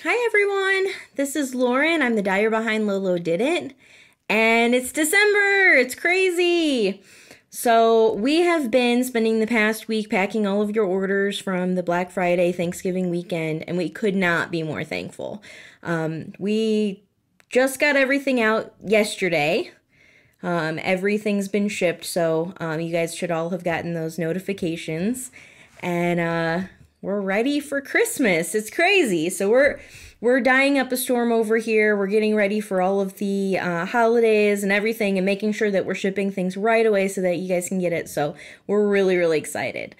Hi everyone, this is Lauren. I'm the dyer behind lolodidit, and it's December. It's crazy. So we have been spending the past week packing all of your orders from the Black Friday Thanksgiving weekend, and we could not be more thankful. We just got everything out yesterday. Everything's been shipped, so you guys should all have gotten those notifications. And we're ready for Christmas. It's crazy. So we're dyeing up a storm over here. We're getting ready for all of the holidays and everything, and making sure that we're shipping things right away so that you guys can get it. So we're really, really excited.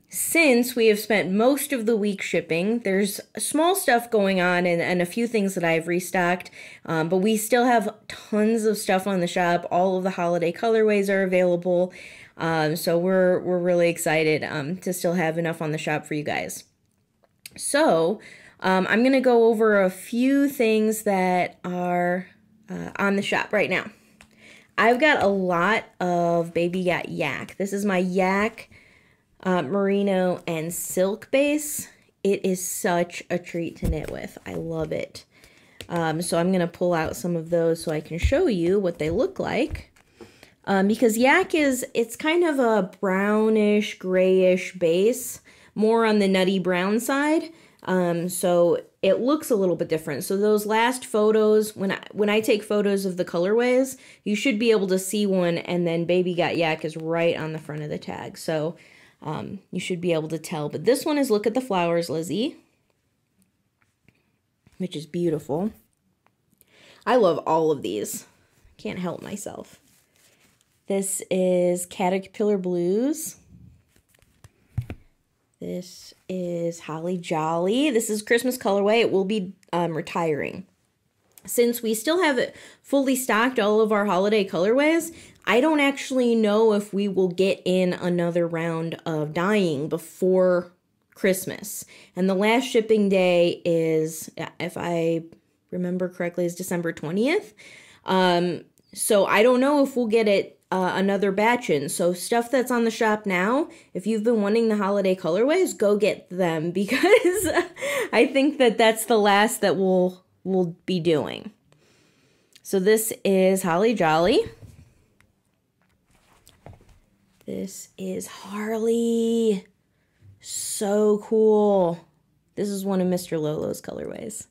Since we have spent most of the week shipping, there's small stuff going on and a few things that I've restocked, but we still have tons of stuff on the shop. All of the holiday colorways are available. So we're really excited to still have enough on the shop for you guys. So I'm going to go over a few things that are on the shop right now. I've got a lot of Baby Got Yak. This is my yak merino and silk base. It is such a treat to knit with. I love it. So I'm going to pull out some of those so I can show you what they look like. Because yak it's kind of a brownish, grayish base, more on the nutty brown side. So it looks a little bit different. So those last photos, when I take photos of the colorways, you should be able to see one, and then Baby Got Yak is right on the front of the tag. So you should be able to tell. But this one is Look at the Flowers, Lizzie, which is beautiful. I love all of these. Can't help myself. This is Caterpillar Blues. This is Holly Jolly. This is Christmas colorway. It will be retiring. Since we still have it fully stocked, all of our holiday colorways, I don't actually know if we will get in another round of dyeing before Christmas. And the last shipping day is, if I remember correctly, is December 20th. So I don't know if we'll get it another batch in. So stuff that's on the shop now, if you've been wanting the holiday colorways, go get them, because I think that that's the last that we'll be doing. So this is Holly Jolly. This is Harley. So cool. This is one of Mr. Lolo's colorways.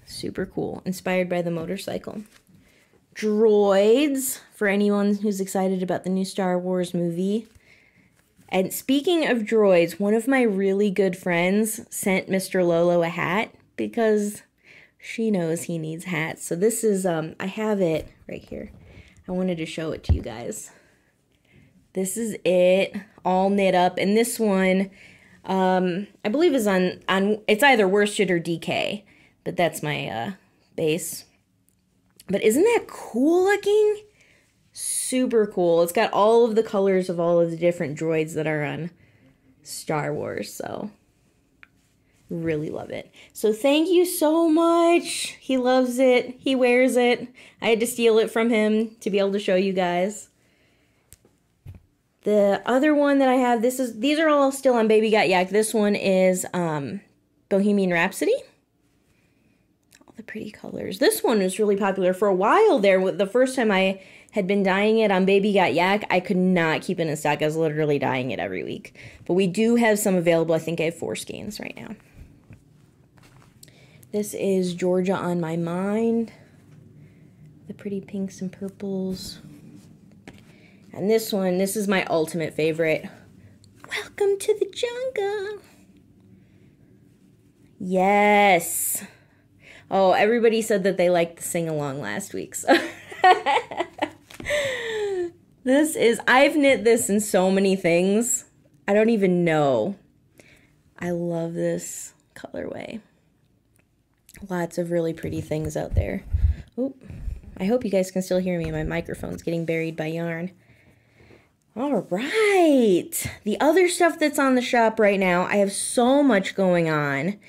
Super cool. Inspired by the motorcycle. Droids, for anyone who's excited about the new Star Wars movie. And speaking of droids, one of my really good friends sent Mr. Lolo a hat because she knows he needs hats. So this is, I have it right here. I wanted to show it to you guys. This is it, all knit up. And this one, I believe is on it's either worsted or DK, but that's my base. But isn't that cool looking? Super cool. It's got all of the colors of all of the different droids that are on Star Wars, so really love it. So thank you so much. He loves it. He wears it. I had to steal it from him to be able to show you guys. The other one that I have, these are all still on Baby Got Yak. This one is Bohemian Rhapsody. The pretty colors. This one was really popular for a while there. The first time I had been dyeing it on Baby Got Yak, I could not keep it in stock. I was literally dyeing it every week. But we do have some available. I think I have 4 skeins right now. This is Georgia on My Mind. The pretty pinks and purples. And this one, this is my ultimate favorite. Welcome to the jungle. Yes. Oh, everybody said that they liked the sing-along last week, so. I've knit this in so many things. I don't even know. I love this colorway. Lots of really pretty things out there. Oop. I hope you guys can still hear me. My microphone's getting buried by yarn. All right. The other stuff that's on the shop right now, I have so much going on.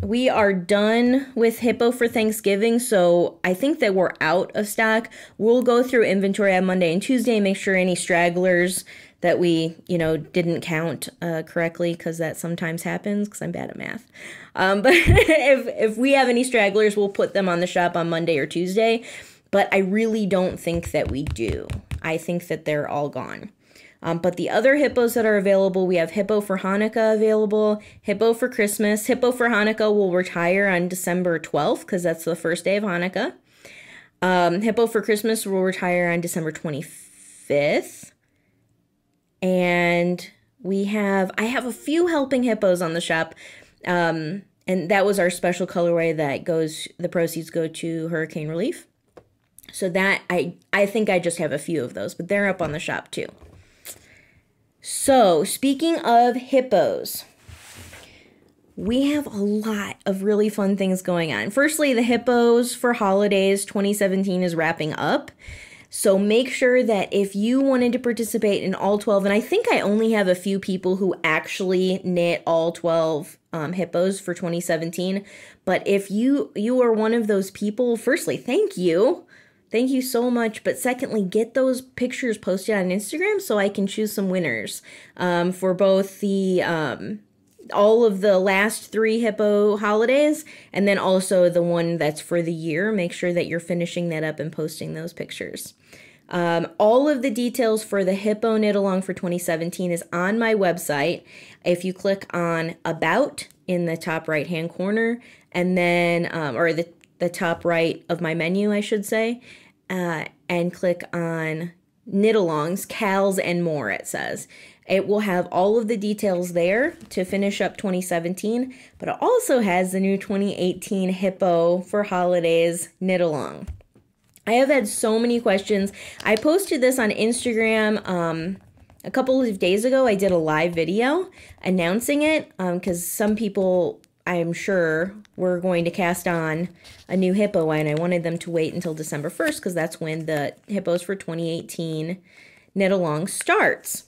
We are done with Hippo for Thanksgiving, so I think that we're out of stock. We'll go through inventory on Monday and Tuesday and make sure any stragglers that we, didn't count correctly, because that sometimes happens because I'm bad at math. But if we have any stragglers, we'll put them on the shop on Monday or Tuesday. But I really don't think that we do. I think that they're all gone. But the other hippos that are available, we have hippo for Hanukkah available, hippo for Christmas. Hippo for Hanukkah will retire on December 12th because that's the first day of Hanukkah. Hippo for Christmas will retire on December 25th. And I have a few helping hippos on the shop. And that was our special colorway the proceeds go to hurricane relief. So that, I think I just have a few of those, but they're up on the shop too. So speaking of hippos, we have a lot of really fun things going on. Firstly, the Hippos for Holidays 2017 is wrapping up. So make sure that if you wanted to participate in all 12, and I think I only have a few people who actually knit all 12 hippos for 2017. But if you are one of those people, firstly, thank you. Thank you so much. But secondly, get those pictures posted on Instagram so I can choose some winners for both the all of the last 3 hippo holidays and then also the one that's for the year. Make sure that you're finishing that up and posting those pictures. All of the details for the hippo knit along for 2017 is on my website. If you click on About in the top right hand corner, and then or the top right of my menu, I should say, and click on knit alongs, cals and more, it says. It will have all of the details there to finish up 2017, but it also has the new 2018 hippo for holidays knit along. I have had so many questions. I posted this on Instagram a couple of days ago. I did a live video announcing it because some people, I'm sure, were going to cast on a new hippo, and I wanted them to wait until December 1st because that's when the hippos for 2018 knit along starts.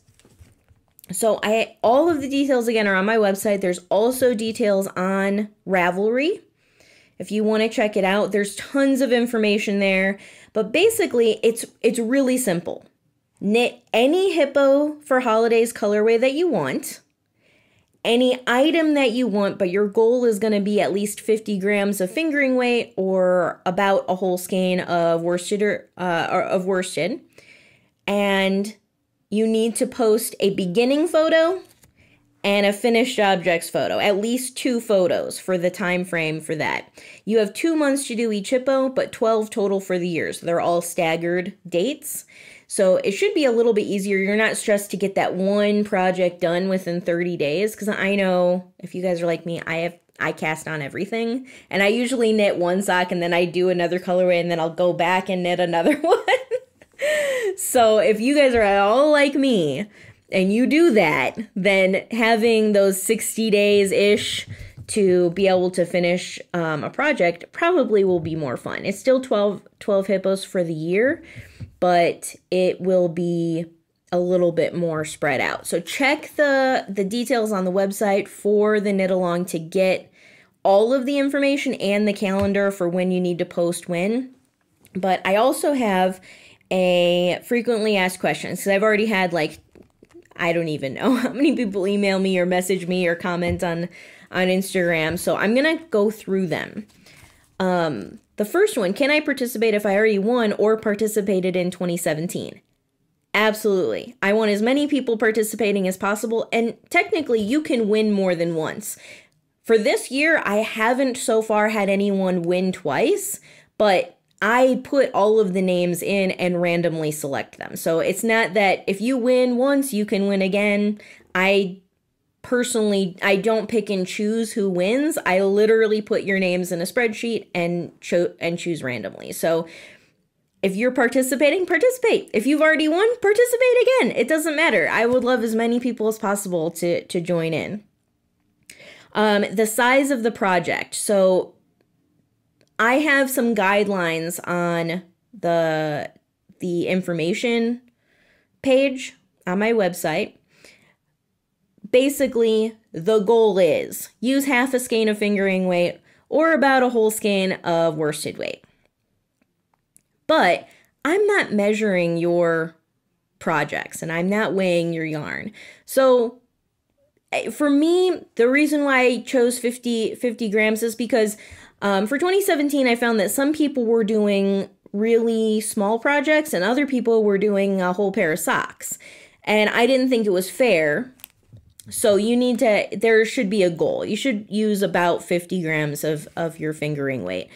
So all of the details again are on my website. There's also details on Ravelry. If you want to check it out, there's tons of information there. But basically, it's really simple. Knit any hippo for holidays colorway that you want. Any item that you want, but your goal is going to be at least 50 grams of fingering weight or about a whole skein of worsted And you need to post a beginning photo and a finished objects photo, at least 2 photos for the time frame for that. You have 2 months to do each hippo, but 12 total for the year. So they're all staggered dates. So it should be a little bit easier. You're not stressed to get that one project done within 30 days. Because I know if you guys are like me, I cast on everything. And I usually knit one sock and then I do another colorway and then I'll go back and knit another one. So if you guys are at all like me and you do that, then having those 60 days-ish to be able to finish a project probably will be more fun. It's still 12 hippos for the year, but it will be a little bit more spread out. So check the details on the website for the knit along to get all of the information and the calendar for when you need to post when. But I also have a frequently asked questions, because I've already had I don't even know how many people email me or message me or comment on Instagram. So I'm going to go through them. The first one, can I participate if I already won or participated in 2017? Absolutely. I want as many people participating as possible. And technically you can win more than once. For this year, I haven't so far had anyone win twice, but I put all of the names in and randomly select them. So it's not that if you win once, you can win again. I don't pick and choose who wins. I literally put your names in a spreadsheet and choose randomly. So if you're participating, participate. If you've already won, participate again. It doesn't matter. I would love as many people as possible to join in. The size of the project. So I have some guidelines on the information page on my website. Basically, the goal is use half a skein of fingering weight or about a whole skein of worsted weight. But I'm not measuring your projects, and I'm not weighing your yarn. So for me, the reason why I chose 50 grams is because for 2017, I found that some people were doing really small projects and other people were doing a whole pair of socks. And I didn't think it was fair. So there should be a goal. You should use about 50 grams of your fingering weight.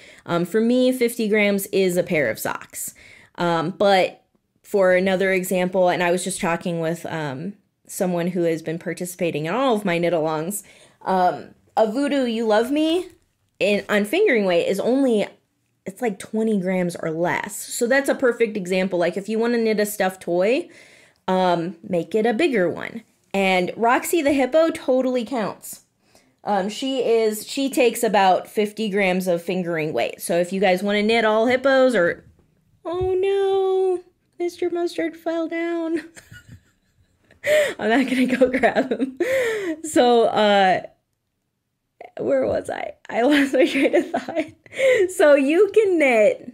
For me, 50 grams is a pair of socks. But for another example, and I was just talking with someone who has been participating in all of my knit-alongs, a Voodoo You Love Me on fingering weight is it's like 20 grams or less. So that's a perfect example. Like if you want to knit a stuffed toy, make it a bigger one. And Roxy the hippo totally counts. She takes about 50 grams of fingering weight. So if you guys want to knit all hippos oh no, Mr. Mustard fell down. I'm not going to go grab him. So, where was I? I lost my train of thought. So you can knit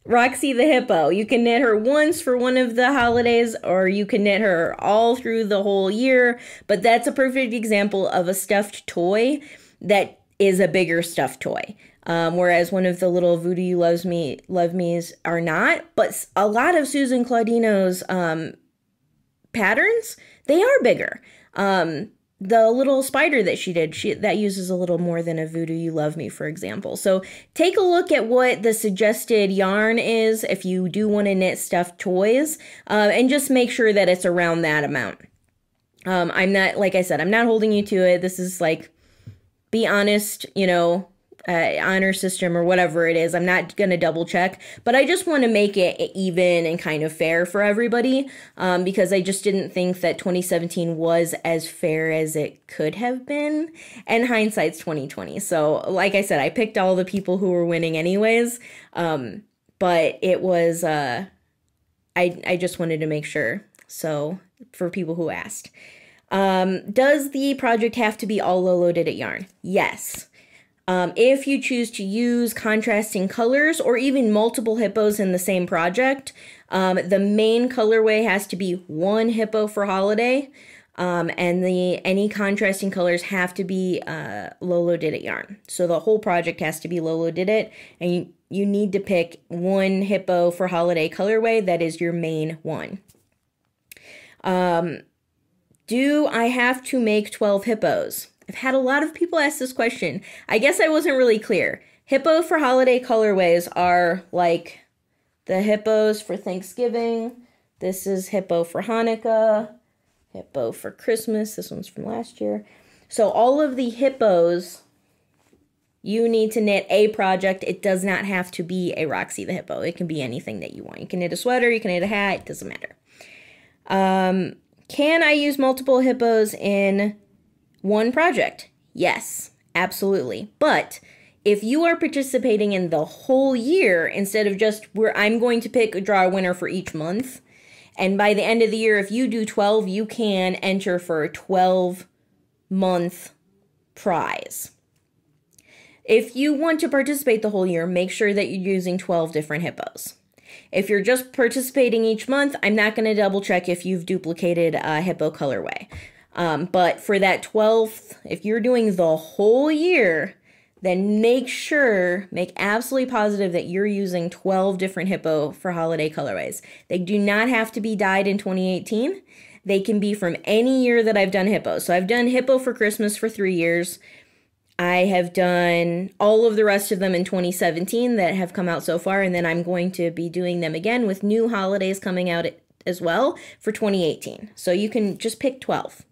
Roxy the hippo. You can knit her once for one of the holidays, or you can knit her all through the whole year. But that's a perfect example of a stuffed toy that is a bigger stuffed toy. Whereas one of the little Voodoo You Love Me's are not. But a lot of Susan Claudino's patterns, they are bigger. The little spider that she did, that uses a little more than a Voodoo You Love Me, for example. So take a look at what the suggested yarn is if you do want to knit stuffed toys, and just make sure that it's around that amount. I'm not, like I said, I'm not holding you to it. This is like, be honest, honor system or whatever it is. I'm not going to double check, but I just want to make it even and kind of fair for everybody, because I just didn't think that 2017 was as fair as it could have been, and hindsight's 2020. So like I said, I picked all the people who were winning anyways, but it was, I just wanted to make sure. So for people who asked, does the project have to be all lolodidit yarn? Yes. If you choose to use contrasting colors or even multiple hippos in the same project, the main colorway has to be one hippo for holiday, and any contrasting colors have to be lolodidit yarn. So the whole project has to be lolodidit, and you need to pick one hippo for holiday colorway. That is your main one. Do I have to make 12 hippos? I've had a lot of people ask this question. I guess I wasn't really clear. Hippo for holiday colorways are like the hippos for Thanksgiving. This is hippo for Hanukkah. Hippo for Christmas. This one's from last year. So all of the hippos, you need to knit a project. It does not have to be a Roxy the hippo. It can be anything that you want. You can knit a sweater. You can knit a hat. It doesn't matter. Can I use multiple hippos in one project? Yes, absolutely. But if you are participating in the whole year instead of just where I'm going to draw a winner for each month, and by the end of the year, if you do 12, you can enter for a 12-month prize. If you want to participate the whole year, make sure that you're using 12 different hippos. If you're just participating each month, I'm not going to double check if you've duplicated a hippo colorway. But for that 12th, if you're doing the whole year, then make absolutely positive that you're using 12 different hippo for holiday colorways. They do not have to be dyed in 2018. They can be from any year that I've done hippo. So I've done hippo for Christmas for 3 years. I have done all of the rest of them in 2017 that have come out so far, and then I'm going to be doing them again with new holidays coming out as well for 2018. So you can just pick 12.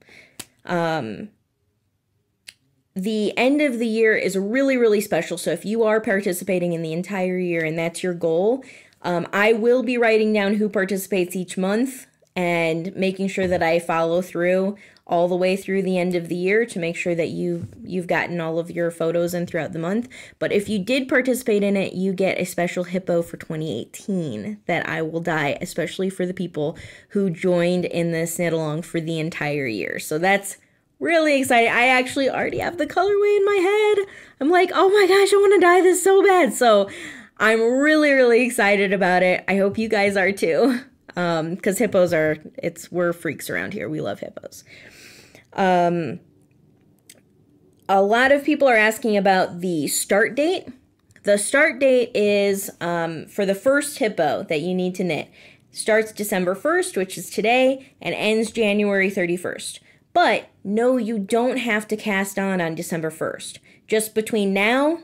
The end of the year is really, really special. So if you are participating in the entire year and that's your goal, I will be writing down who participates each month and making sure that I follow through all the way through the end of the year to make sure that you've gotten all of your photos in throughout the month. But if you did participate in it, you get a special hippo for 2018 that I will dye, especially for the people who joined in this knit along for the entire year. So that's really exciting. I actually already have the colorway in my head. I'm like, oh my gosh, I want to dye this so bad. So I'm really, really excited about it. I hope you guys are too. Because hippos we're freaks around here. We love hippos. A lot of people are asking about the start date. The start date is for the first hippo that you need to knit. Starts December 1st, which is today, and ends January 31st. But no, you don't have to cast on December 1st. Just between now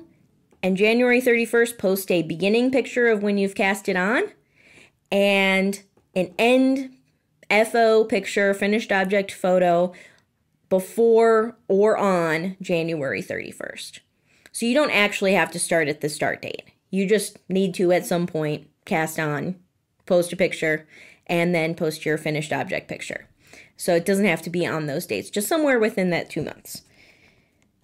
and January 31st, post a beginning picture of when you've cast it on and an end FO picture, finished object photo, before or on January 31st. So you don't actually have to start at the start date. You just need to, at some point, cast on, post a picture, and then post your finished object picture. So it doesn't have to be on those dates, just somewhere within that 2 months.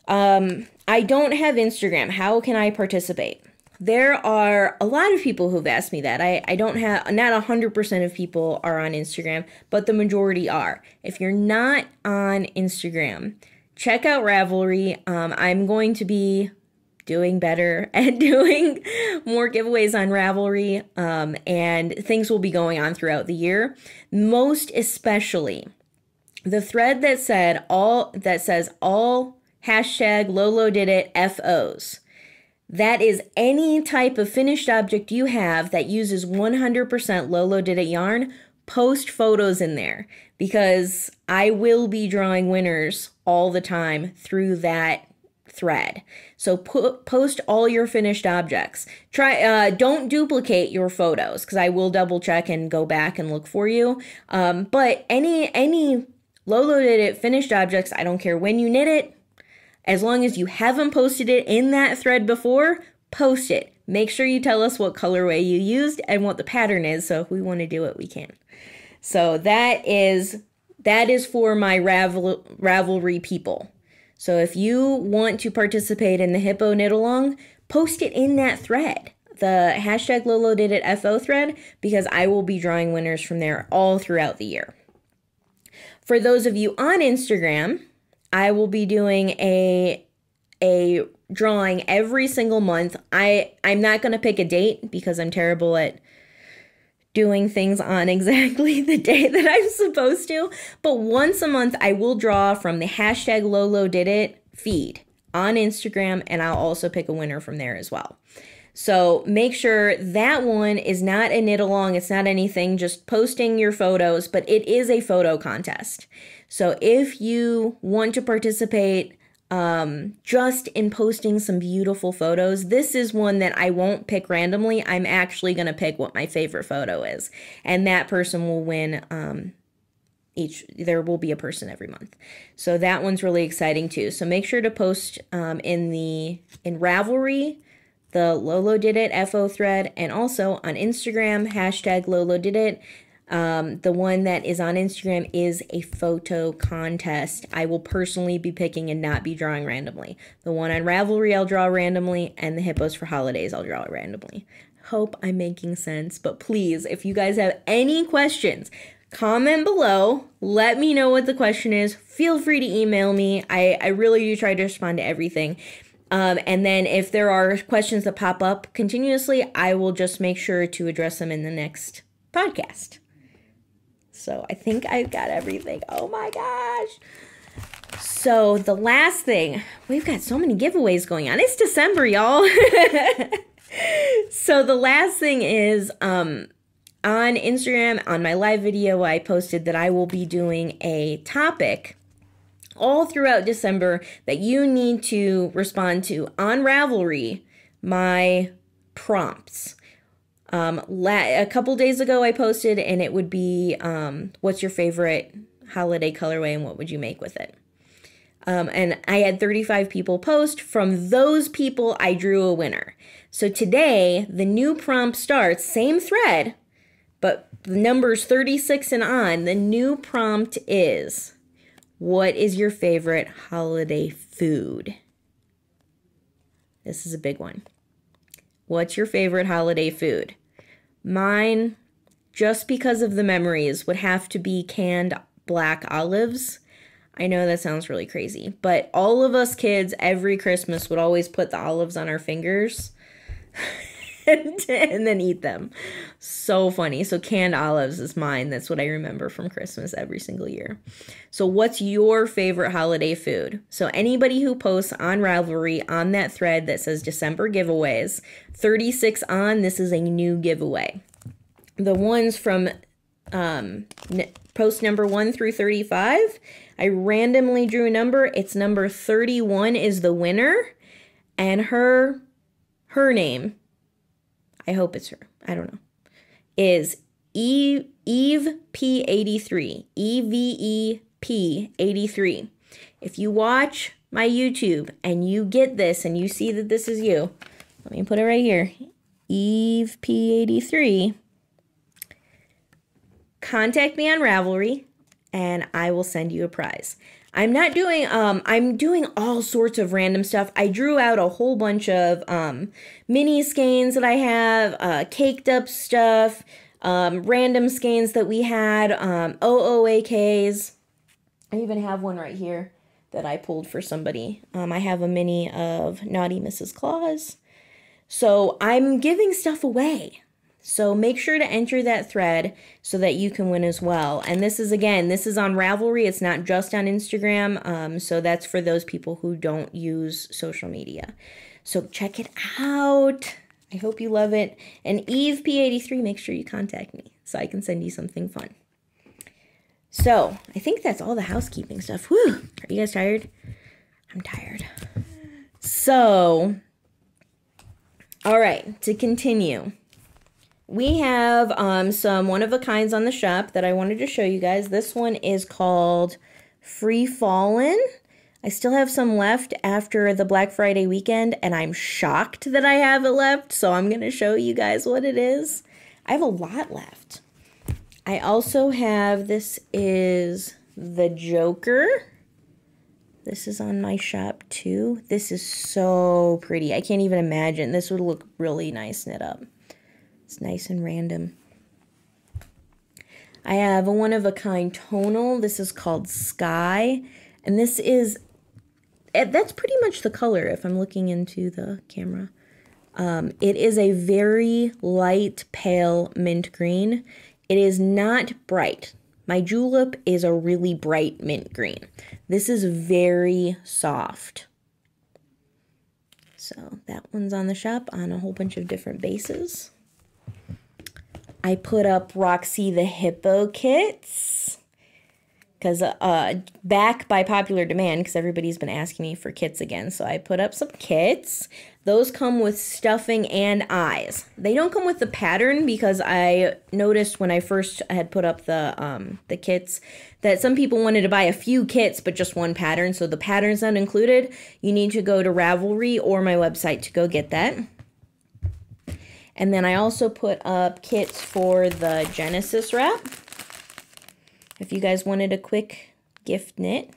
I don't have Instagram. How can I participate? There are a lot of people who've asked me that. I don't have, not 100% of people are on Instagram, but the majority are. If you're not on Instagram, check out Ravelry. I'm going to be doing better at doing more giveaways on Ravelry, and things will be going on throughout the year. Most especially the thread that says all hashtag lolodidit FOs. That is any type of finished object you have that uses 100% lolodidit yarn. Post photos in there, because I will be drawing winners all the time through that thread. So post all your finished objects. Don't duplicate your photos, because I will double check and go back and look for you. But any lolodidit finished objects, I don't care when you knit it, as long as you haven't posted it in that thread before, post it. Make sure you tell us what colorway you used and what the pattern is, so if we want to do it, we can. So that is for my Ravelry people. So if you want to participate in the Hippo Knit Along, post it in that thread, the hashtag lolodidit FO thread, because I will be drawing winners from there all throughout the year. For those of you on Instagram, I will be doing a drawing every single month. I'm not going to pick a date because I'm terrible at doing things on exactly the day that I'm supposed to. But once a month, I will draw from the hashtag lolodidit feed on Instagram, and I'll also pick a winner from there as well. So make sure that one is not a knit along. It's not anything, just posting your photos, but it is a photo contest. So if you want to participate just in posting some beautiful photos, this is one that I won't pick randomly. I'm actually going to pick what my favorite photo is, and that person will win. There will be a person every month. So that one's really exciting too. So make sure to post in Ravelry, the lolodidit FO thread, and also on Instagram, hashtag lolodidit. The one that is on Instagram is a photo contest. I will personally be picking and not be drawing randomly. The one on Ravelry I'll draw randomly, and the Hippos for Holidays I'll draw randomly. Hope I'm making sense, but please, if you guys have any questions, comment below. Let me know what the question is. Feel free to email me. I really do try to respond to everything. And then if there are questions that pop up continuously, I will just make sure to address them in the next podcast. So I think I've got everything. Oh my gosh. So the last thing, we've got so many giveaways going on. It's December, y'all. So the last thing is, on Instagram, on my live video, I posted that I will be doing a topic all throughout December that you need to respond to on Ravelry, my prompts. A couple days ago I posted, and it would be, what's your favorite holiday colorway and what would you make with it? And I had 35 people post. From those people, I drew a winner. So today, the new prompt starts, same thread, but the number's 36 and on. The new prompt is, what is your favorite holiday food? This is a big one. What's your favorite holiday food? Mine, just because of the memories, would have to be canned black olives. I know that sounds really crazy, but all of us kids every Christmas would always put the olives on our fingers. and then eat them. So funny. So canned olives is mine. That's what I remember from Christmas every single year. So what's your favorite holiday food? So anybody who posts on Ravelry on that thread that says December giveaways, 36 on, this is a new giveaway. The ones from post number 1 through 35, I randomly drew a number. It's number 31 is the winner, and her name, I hope it's her, I don't know, is Eve P83, EVEP83. If you watch my YouTube and you get this and you see that this is you, let me put it right here, Eve P83. Contact me on Ravelry and I will send you a prize. I'm doing all sorts of random stuff. I drew out a whole bunch of mini skeins that I have, caked up stuff, random skeins that we had, OOAKs. I even have one right here that I pulled for somebody. I have a mini of Naughty Mrs. Claus. So I'm giving stuff away. So make sure to enter that thread so that you can win as well. And this is, again, this is on Ravelry. It's not just on Instagram. So that's for those people who don't use social media. So check it out. I hope you love it. And Eve P83, make sure you contact me so I can send you something fun. So I think that's all the housekeeping stuff. Whew. Are you guys tired? I'm tired. So, all right, to continue. We have some one-of-a-kinds on the shop that I wanted to show you guys. This one is called Free Fallin'. I still have some left after the Black Friday weekend, and I'm shocked that I have it left, so I'm going to show you guys what it is. I have a lot left. I also have, this is the Joker. This is on my shop too. This is so pretty. I can't even imagine. This would look really nice knit up. It's nice and random. I have a one-of-a-kind tonal. This is called Sky. And this is, that's pretty much the color if I'm looking into the camera. It is a very light, pale mint green. It is not bright. My julep is a really bright mint green. This is very soft. So that one's on the shop on a whole bunch of different bases. I put up Roxy the Hippo kits because back by popular demand, because everybody's been asking me for kits again. So I put up some kits. Those come with stuffing and eyes. They don't come with the pattern because I noticed when I first had put up the kits that some people wanted to buy a few kits but just one pattern. So the pattern's not included. You need to go to Ravelry or my website to go get that. And then I also put up kits for the Genesis wrap. If you guys wanted a quick gift knit,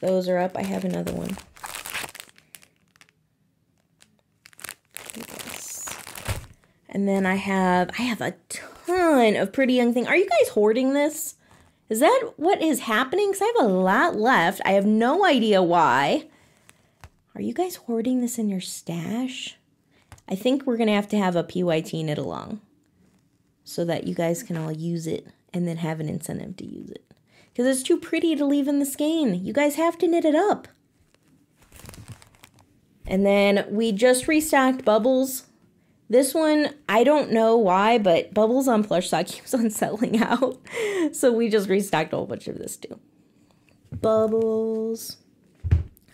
those are up. I have another one. Yes. And then I have a ton of Pretty Young Thing. Are you guys hoarding this? Is that what is happening? Because I have a lot left. I have no idea why. Are you guys hoarding this in your stash? I think we're going to have a PYT knit along so that you guys can all use it and then have an incentive to use it. Because it's too pretty to leave in the skein. You guys have to knit it up. And then we just restocked Bubbles. This one, I don't know why, but Bubbles on Plush Sock keeps on selling out. So we just restocked a whole bunch of this too. Bubbles.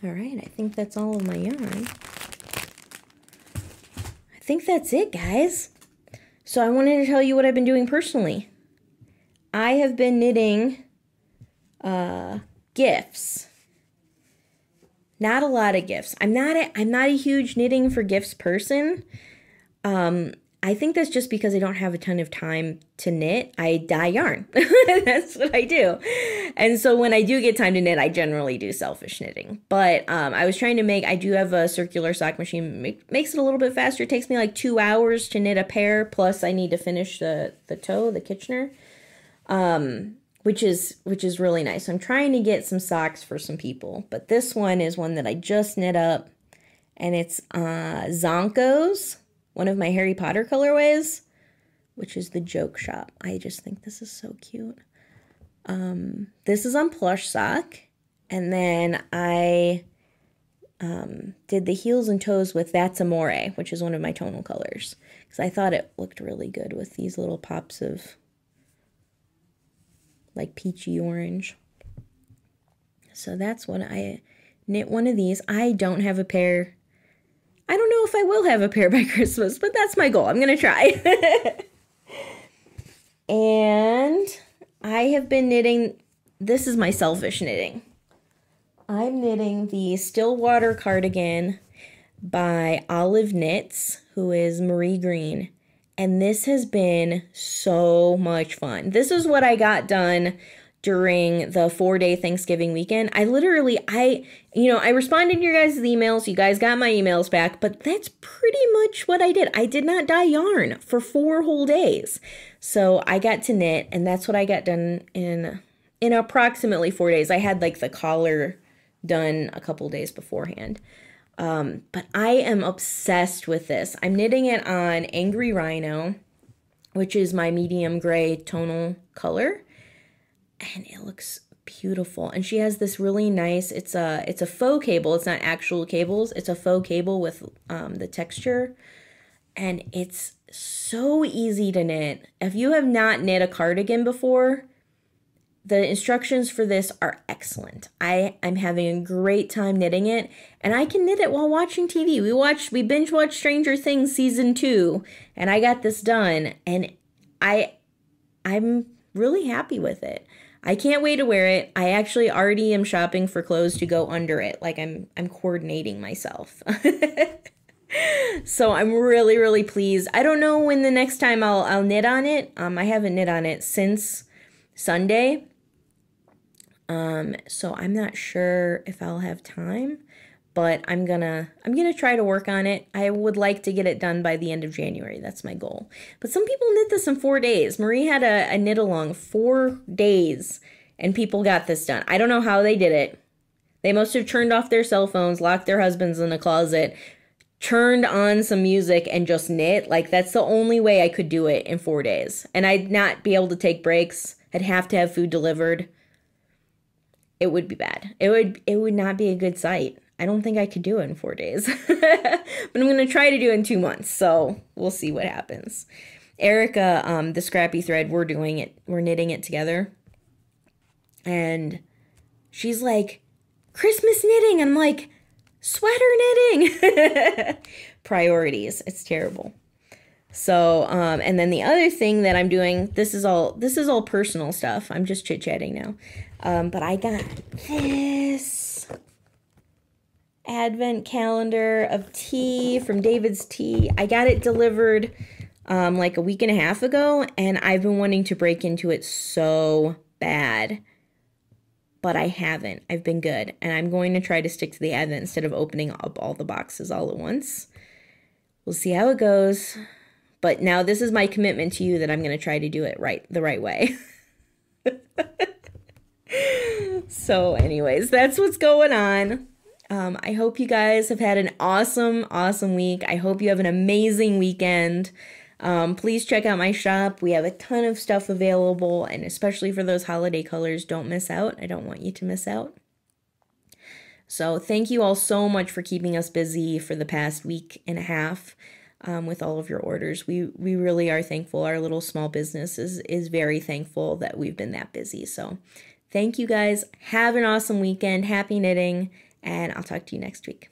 All right, I think that's all of my yarn. I think that's it, guys. So I wanted to tell you what I've been doing personally. I have been knitting gifts. Not a lot of gifts. I'm not a huge knitting for gifts person. I think that's just because I don't have a ton of time to knit. I dye yarn. That's what I do. And so when I do get time to knit, I generally do selfish knitting. But I was trying to I do have a circular sock machine. Makes it a little bit faster. It takes me like 2 hours to knit a pair. Plus I need to finish the toe, the Kitchener. Which is really nice. So I'm trying to get some socks for some people. But this one is one that I just knit up. And it's Zonko's one of my Harry Potter colorways, which is the Joke Shop. I just think this is so cute. This is on Plush Sock. And then I did the heels and toes with That's Amore, which is one of my tonal colors. Because I thought it looked really good with these little pops of like peachy orange. So that's what I knit one of these. I don't have a pair. I don't know if I will have a pair by Christmas, but that's my goal. I'm going to try. And I have been knitting, this is my selfish knitting. I'm knitting the Stillwater cardigan by Olive Knits, who is Marie Green. And this has been so much fun. This is what I got done during the 4-day Thanksgiving weekend. I responded to your guys' emails. You guys got my emails back, but that's pretty much what I did. I did not dye yarn for 4 whole days. So I got to knit, and that's what I got done in approximately 4 days. I had like the collar done a couple days beforehand. But I am obsessed with this. I'm knitting it on Angry Rhino, which is my medium gray tonal color. And it looks beautiful. And she has this really nice, it's a faux cable. It's not actual cables. It's a faux cable with the texture. And it's so easy to knit. If you have not knit a cardigan before, the instructions for this are excellent. I'm having a great time knitting it, and I can knit it while watching TV. We binge watched Stranger Things season 2, and I got this done, and I'm really happy with it. I can't wait to wear it. I actually already am shopping for clothes to go under it. Like I'm coordinating myself. So I'm really, really pleased. I don't know when the next time I'll knit on it. I haven't knit on it since Sunday. So I'm not sure if I'll have time, but I'm gonna try to work on it. I would like to get it done by the end of January. That's my goal. But some people knit this in 4 days. Marie had a knit along 4 days, and people got this done. I don't know how they did it. They must have turned off their cell phones, locked their husbands in the closet, turned on some music, and just knit. Like, that's the only way I could do it in 4 days. And I'd not be able to take breaks. I'd have to have food delivered. It would be bad. It would not be a good sight. I don't think I could do it in 4 days. But I'm going to try to do it in 2 months. So we'll see what happens. Erica, the Scrappy Thread, we're knitting it together. And she's like, Christmas knitting. I'm like, sweater knitting. Priorities. It's terrible. So, and then the other thing that I'm doing, this is all personal stuff. I'm just chit-chatting now. But I got this advent calendar of tea from David's Tea. I got it delivered like a week and a half ago, and I've been wanting to break into it so bad. But I haven't. I've been good. And I'm going to try to stick to the advent instead of opening up all the boxes all at once. We'll see how it goes. But now this is my commitment to you that I'm going to try to do it the right way. So anyways, that's what's going on. I hope you guys have had an awesome, awesome week. I hope you have an amazing weekend. Please check out my shop. We have a ton of stuff available, and especially for those holiday colors, don't miss out. I don't want you to miss out. So thank you all so much for keeping us busy for the past week and a half with all of your orders. We really are thankful. Our little small business is very thankful that we've been that busy. So thank you guys. Have an awesome weekend. Happy knitting, and I'll talk to you next week.